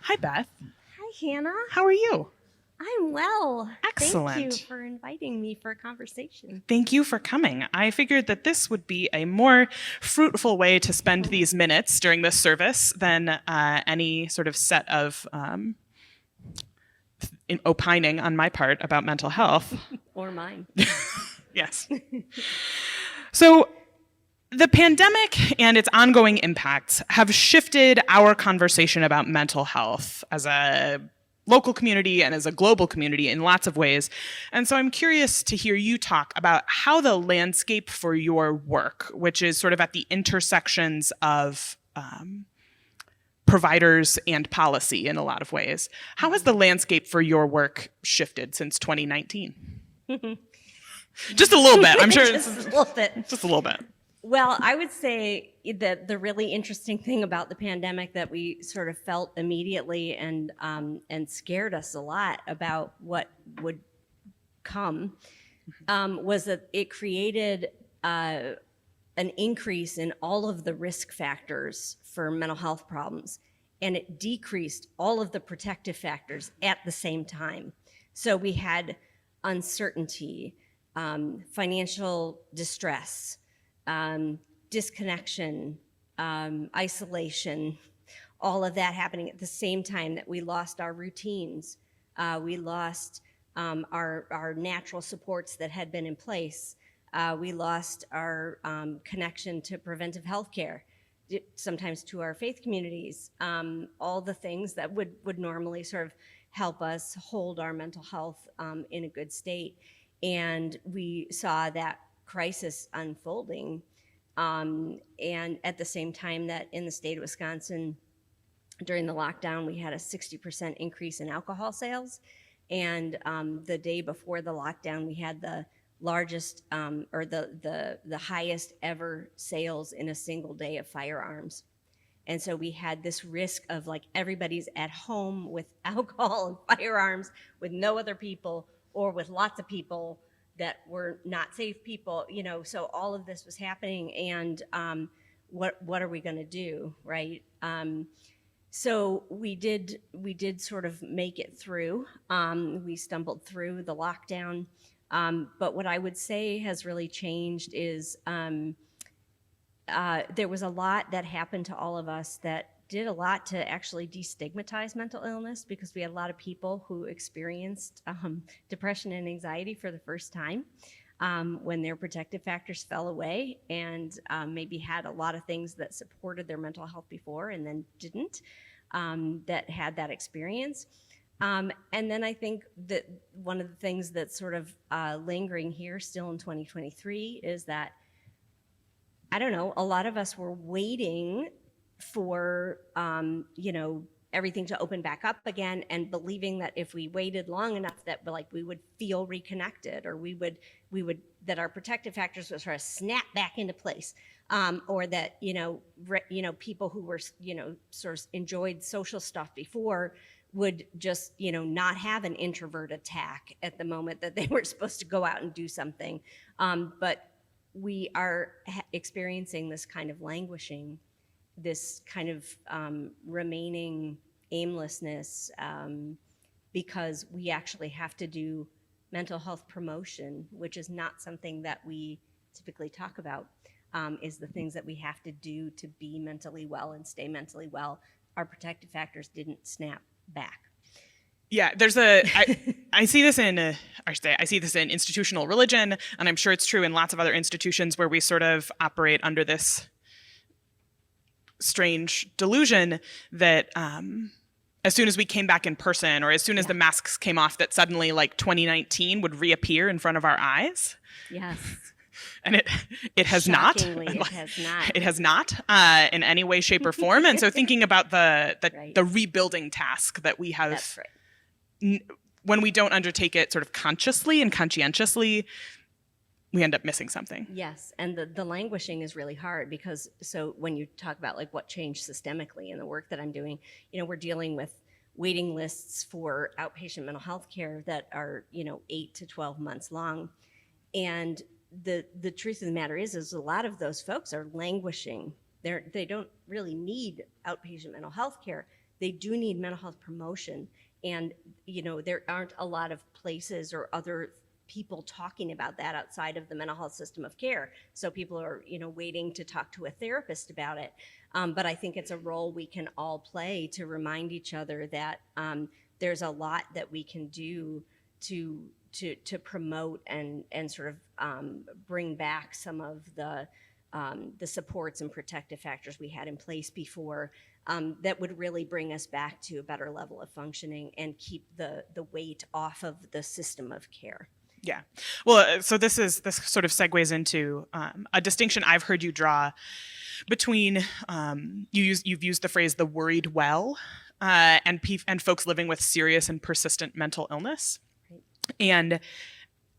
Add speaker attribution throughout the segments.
Speaker 1: Hi, Beth.
Speaker 2: Hi, Hannah.
Speaker 1: How are you?
Speaker 2: I'm well.
Speaker 1: Excellent.
Speaker 2: Thank you for inviting me for a conversation.
Speaker 1: Thank you for coming. I figured that this would be a more fruitful way to spend these minutes during this service than any sort of set of opining on my part about mental health.
Speaker 2: Or mine.
Speaker 1: Yes. So, the pandemic and its ongoing impacts have shifted our conversation about mental health as a local community and as a global community in lots of ways. And so I'm curious to hear you talk about how the landscape for your work, which is sort of at the intersections of providers and policy in a lot of ways, how has the landscape for your work shifted since 2019? Just a little bit. I'm sure
Speaker 2: Just a little bit.
Speaker 1: Just a little bit.
Speaker 2: Well, I would say that the really interesting thing about the pandemic that we sort of felt immediately and scared us a lot about what would come was that it created an increase in all of the risk factors for mental health problems, and it decreased all of the protective factors at the same time. So we had uncertainty, financial distress, disconnection, isolation, all of that happening at the same time that we lost our routines. We lost our natural supports that had been in place. We lost our connection to preventive health care, sometimes to our faith communities, all the things that would normally sort of help us hold our mental health in a good state. And we saw that crisis unfolding. And at the same time that in the state of Wisconsin, during the lockdown, we had a 60% increase in alcohol sales. And the day before the lockdown, we had the largest or the highest ever sales in a single day of firearms. And so we had this risk of like everybody's at home with alcohol and firearms with no other people or with lots of people that were not safe people, so all of this was happening, and what are we going to do, right? So we did sort of make it through. We stumbled through the lockdown, but what I would say has really changed is there was a lot that happened to all of us that did a lot to actually destigmatize mental illness, because we had a lot of people who experienced depression and anxiety for the first time when their protective factors fell away, and maybe had a lot of things that supported their mental health before and then didn't, that had that experience. And then I think that one of the things that's sort of lingering here still in 2023 is that, I don't know, a lot of us were waiting for everything to open back up again, and believing that if we waited long enough that we would feel reconnected, or we would that our protective factors would sort of snap back into place, or that people who were sort of enjoyed social stuff before would just not have an introvert attack at the moment that they were supposed to go out and do something, but we are experiencing this kind of languishing, this kind of remaining aimlessness, because we actually have to do mental health promotion, which is not something that we typically talk about, is the things that we have to do to be mentally well and stay mentally well. Our protective factors didn't snap back.
Speaker 1: Yeah, I see this in institutional religion, and I'm sure it's true in lots of other institutions where we sort of operate under this strange delusion that as soon as we came back in person, or as soon as the masks came off, that suddenly 2019 would reappear in front of our eyes.
Speaker 2: Yes.
Speaker 1: And it has not.
Speaker 2: Shockingly, it has not.
Speaker 1: It has not in any way, shape, or form. And so thinking about the rebuilding task that we have,
Speaker 2: that's right,
Speaker 1: when we don't undertake it sort of consciously and conscientiously, we end up missing something.
Speaker 2: Yes, and the languishing is really hard, because so when you talk about what changed systemically in the work that I'm doing, we're dealing with waiting lists for outpatient mental health care that are 8 to 12 months long, and the truth of the matter is a lot of those folks are languishing. They don't really need outpatient mental health care. they do need mental health promotion. And, there aren't a lot of places or other people talking about that outside of the mental health system of care. So people are, waiting to talk to a therapist about it. But I think it's a role we can all play to remind each other that there's a lot that we can do to promote and sort of bring back some of the supports and protective factors we had in place before, that would really bring us back to a better level of functioning and keep the weight off of the system of care.
Speaker 1: Yeah. Well, so this sort of segues into a distinction I've heard you draw between you've used the phrase "the worried well" and folks living with serious and persistent mental illness.
Speaker 2: Right.
Speaker 1: And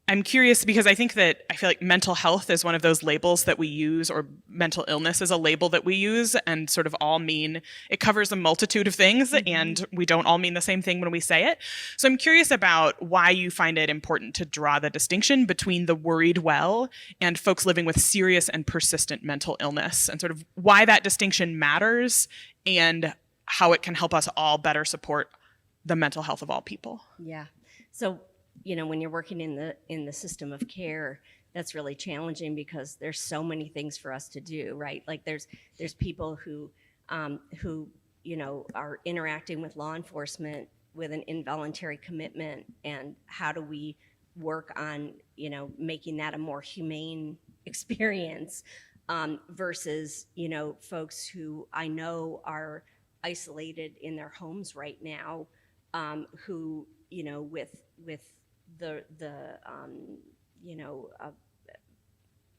Speaker 1: I'm curious because I feel like mental health is one of those labels that we use, or mental illness is a label that we use, and sort of all mean, it covers a multitude of things, and we don't all mean the same thing when we say it. So I'm curious about why you find it important to draw the distinction between the worried well and folks living with serious and persistent mental illness, and sort of why that distinction matters and how it can help us all better support the mental health of all people.
Speaker 2: Yeah. So, when you're working in the system of care, that's really challenging because there's so many things for us to do, right? Like there's people who are interacting with law enforcement with an involuntary commitment, and how do we work on making that a more humane experience, versus folks who I know are isolated in their homes right now, who with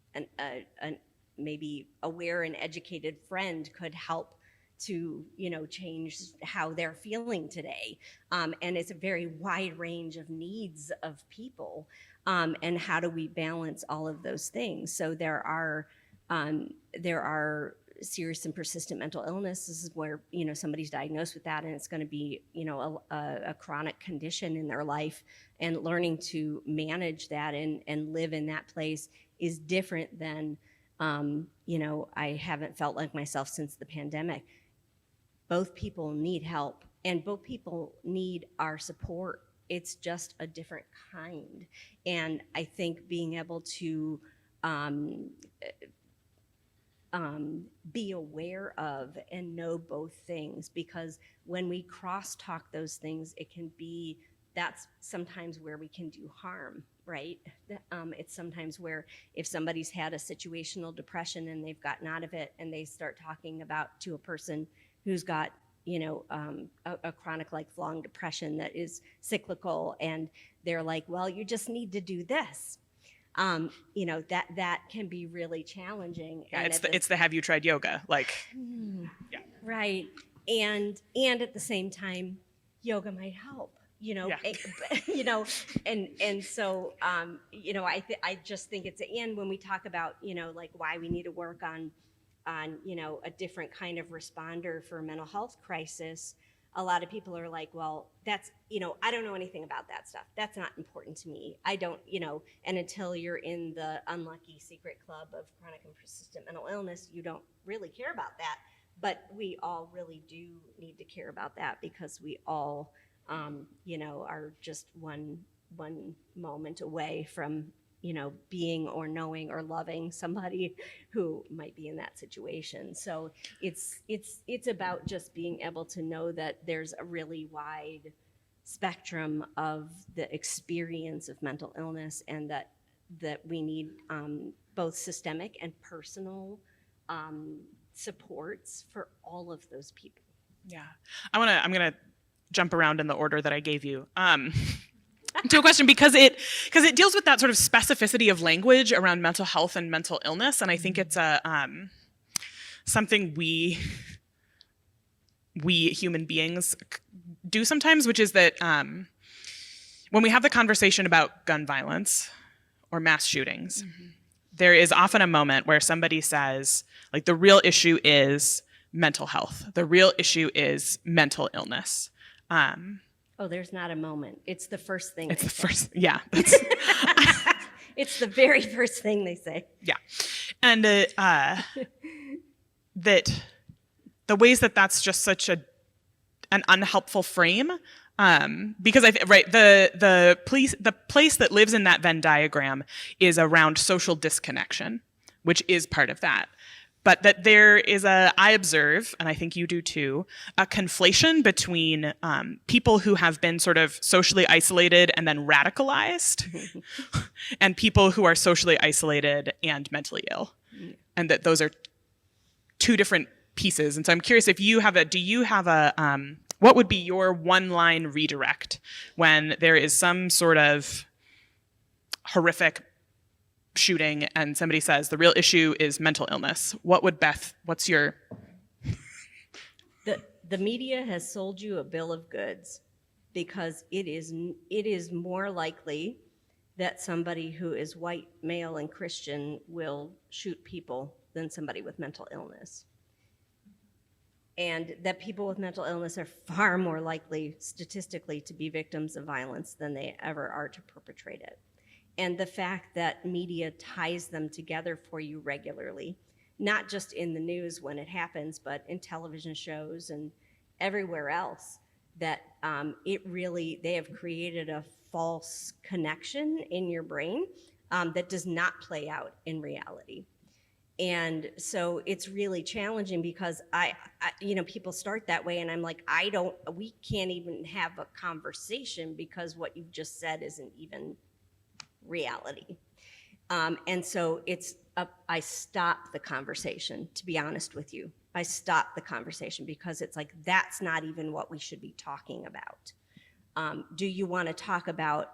Speaker 2: an maybe aware and educated friend could help to change how they're feeling today, and it's a very wide range of needs of people, and how do we balance all of those things? So there are serious and persistent mental illness. This is where somebody's diagnosed with that, and it's going to be a chronic condition in their life, and learning to manage that and live in that place is different than I haven't felt like myself since the pandemic. Both people need help, and both people need our support. It's just a different kind, and I think being able to be aware of and know both things, because when we cross-talk those things, that's sometimes where we can do harm, right? It's sometimes where if somebody's had a situational depression and they've gotten out of it, and they start talking about to a person who's got a chronic lifelong depression that is cyclical, and they're like, well, you just need to do this. That can be really challenging.
Speaker 1: Yeah, it's the have you tried yoga? Yeah.
Speaker 2: Right. And at the same time, yoga might help,
Speaker 1: Yeah.
Speaker 2: and so, I just think and when we talk about, why we need to work on, a different kind of responder for a mental health crisis, a lot of people are like, well, that's, I don't know anything about that stuff. That's not important to me. I don't, and until you're in the unlucky secret club of chronic and persistent mental illness, you don't really care about that. But we all really do need to care about that, because we all, are just one moment away from, being or knowing or loving somebody who might be in that situation. So it's about just being able to know that there's a really wide spectrum of the experience of mental illness, and that we need both systemic and personal supports for all of those people.
Speaker 1: Yeah. I'm gonna jump around in the order that I gave you. To a question, because it deals with that sort of specificity of language around mental health and mental illness, and I think it's something we human beings do sometimes, which is that when we have the conversation about gun violence or mass shootings, there is often a moment where somebody says, like, the real issue is mental health. The real issue is mental illness.
Speaker 2: Oh, there's not a moment. It's the first thing.
Speaker 1: It's
Speaker 2: they
Speaker 1: the
Speaker 2: say.
Speaker 1: first, yeah.
Speaker 2: It's the very first thing they say.
Speaker 1: Yeah, and that the ways that that's just such a an unhelpful frame. Because the place that lives in that Venn diagram is around social disconnection, which is part of that. But that there is I observe, and I think you do too, a conflation between people who have been sort of socially isolated and then radicalized, and people who are socially isolated and mentally ill, and that those are two different pieces. And so I'm curious if do you have a what would be your one-line redirect when there is some sort of horrific shooting and somebody says the real issue is mental illness? What's your...
Speaker 2: The media has sold you a bill of goods, because it is more likely that somebody who is white, male, and Christian will shoot people than somebody with mental illness. And that people with mental illness are far more likely statistically to be victims of violence than they ever are to perpetrate it. And the fact that media ties them together for you regularly, not just in the news when it happens, but in television shows and everywhere else, that they have created a false connection in your brain that does not play out in reality. And so it's really challenging, because people start that way, and I'm like, we can't even have a conversation because what you've just said isn't even reality. And so I stop the conversation, to be honest with you. I stop the conversation because it's like, that's not even what we should be talking about. Do you want to talk about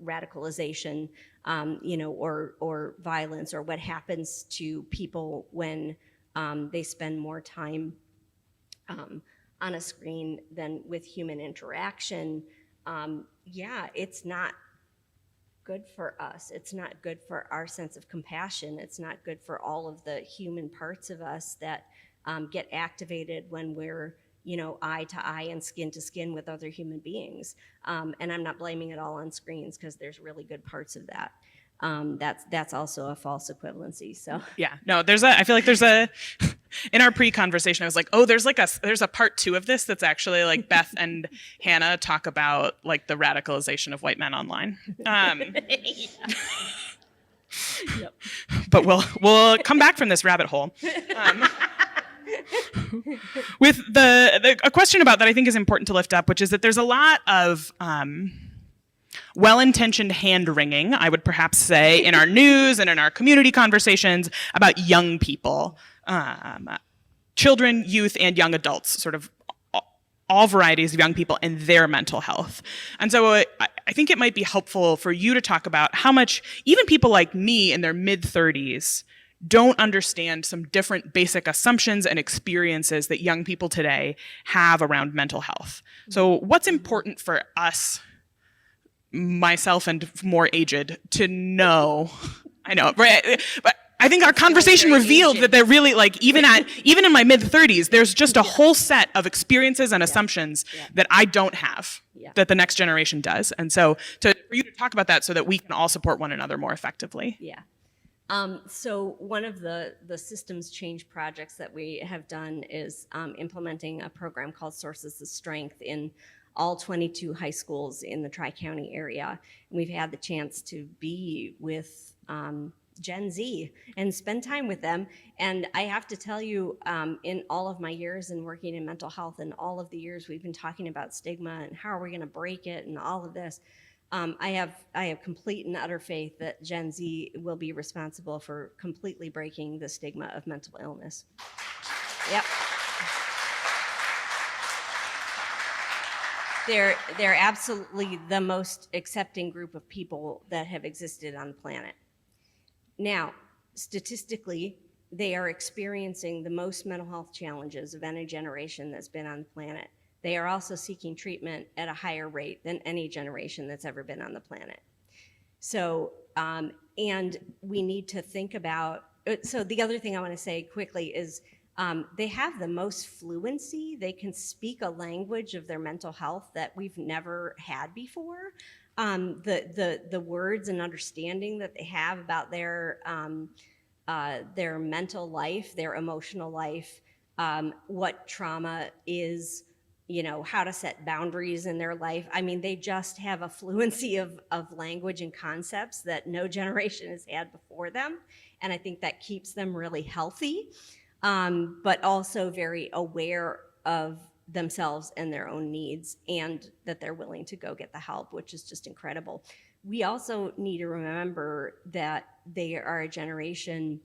Speaker 2: radicalization, or violence, or what happens to people when they spend more time on a screen than with human interaction? It's not good for us. It's not good for our sense of compassion. It's not good for all of the human parts of us that get activated when we're eye to eye and skin to skin with other human beings. And I'm not blaming it all on screens, because there's really good parts of that. That's also a false equivalency. So
Speaker 1: yeah, no, I feel like in our pre-conversation, I was like, oh, there's a part 2 of this that's actually like Beth and Hannah talk about like the radicalization of white men online.
Speaker 2: Yep.
Speaker 1: But we'll come back from this rabbit hole. With a question about that I think is important to lift up, which is that there's a lot of well-intentioned hand-wringing, I would perhaps say, in our news and in our community conversations about young people, children, youth, and young adults, sort of all varieties of young people and their mental health. And so I think it might be helpful for you to talk about how much even people like me in their mid-30s don't understand some different basic assumptions and experiences that young people today have around mental health. So what's important for us, myself and more aged, to know? I know, right? But I think our conversation revealed that they're really, like, even in my mid-30s, there's just a whole set of experiences and assumptions that I don't have, that the next generation does. And so for you to talk about that so that we can all support one another more effectively.
Speaker 2: Yeah. So one of the systems change projects that we have done is implementing a program called Sources of Strength in all 22 high schools in the Tri-County area. And we've had the chance to be with Gen Z and spend time with them. And I have to tell you, in all of my years in working in mental health and all of the years we've been talking about stigma and how are we going to break it and all of this, I have complete and utter faith that Gen Z will be responsible for completely breaking the stigma of mental illness. Yep. They're absolutely the most accepting group of people that have existed on the planet. Now, statistically, they are experiencing the most mental health challenges of any generation that's been on the planet. They are also seeking treatment at a higher rate than any generation that's ever been on the planet. So, and we need to think about, so the other thing I want to say quickly is they have the most fluency. They can speak a language of their mental health that we've never had before. The words and understanding that they have about their mental life, their emotional life, what trauma is, how to set boundaries in their life. I mean, they just have a fluency of language and concepts that no generation has had before them. And I think that keeps them really healthy, but also very aware of themselves and their own needs, and that they're willing to go get the help, which is just incredible. We also need to remember that they are a generation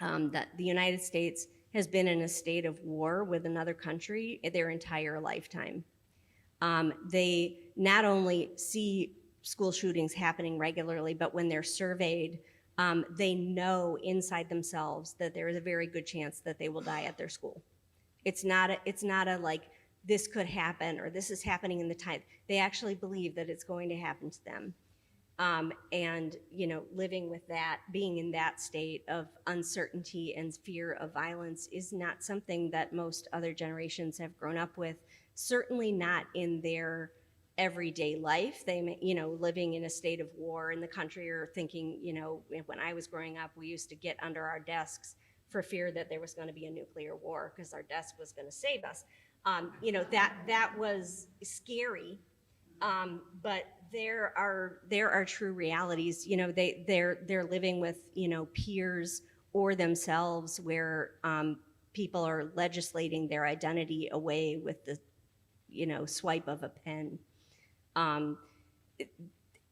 Speaker 2: that the United States has been in a state of war with another country their entire lifetime. They not only see school shootings happening regularly, but when they're surveyed, they know inside themselves that there is a very good chance that they will die at their school. It's not a like, this could happen or this is happening in the time. They actually believe that it's going to happen to them. And living with that, being in that state of uncertainty and fear of violence is not something that most other generations have grown up with, certainly not in their everyday life. They may, living in a state of war in the country, or thinking, when I was growing up, we used to get under our desks for fear that there was going to be a nuclear war because our desk was going to save us. That was scary. But there are true realities. They're living with peers or themselves where people are legislating their identity away with the swipe of a pen.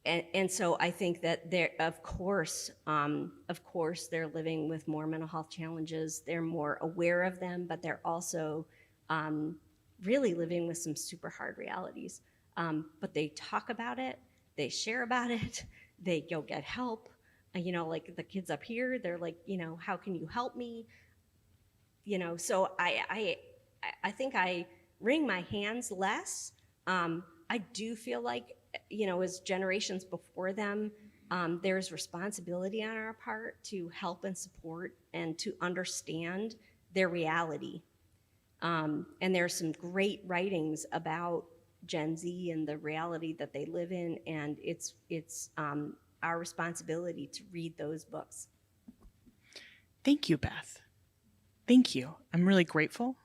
Speaker 2: And so I think that of course they're living with more mental health challenges. They're more aware of them, but they're also really living with some super hard realities. But they talk about it, they share about it, they go get help. Like the kids up here, they're like, how can you help me? So I think I wring my hands less. I do feel like, as generations before them, there's responsibility on our part to help and support and to understand their reality. And there's some great writings about Gen Z and the reality that they live in, and it's our responsibility to read those books.
Speaker 1: Thank you, Beth. Thank you. I'm really grateful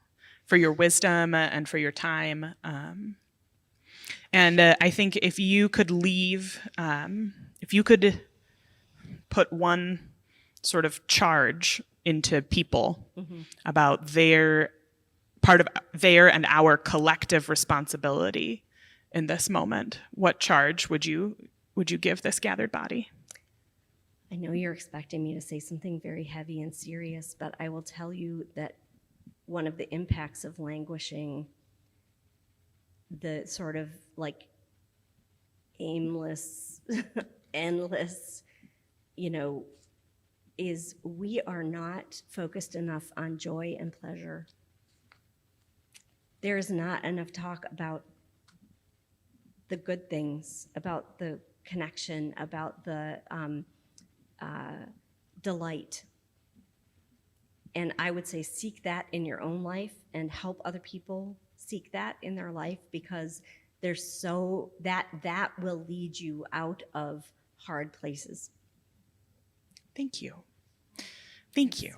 Speaker 1: for your wisdom and for your time. And I think if you could put one sort of charge into people about part of their and our collective responsibility in this moment, what charge would you give this gathered body?
Speaker 2: I know you're expecting me to say something very heavy and serious, but I will tell you that one of the impacts of languishing, the sort of like aimless, endless, is we are not focused enough on joy and pleasure. There's not enough talk about the good things, about the connection, about the delight. And I would say seek that in your own life and help other people seek that in their life, because that will lead you out of hard places.
Speaker 1: Thank you. Thank you.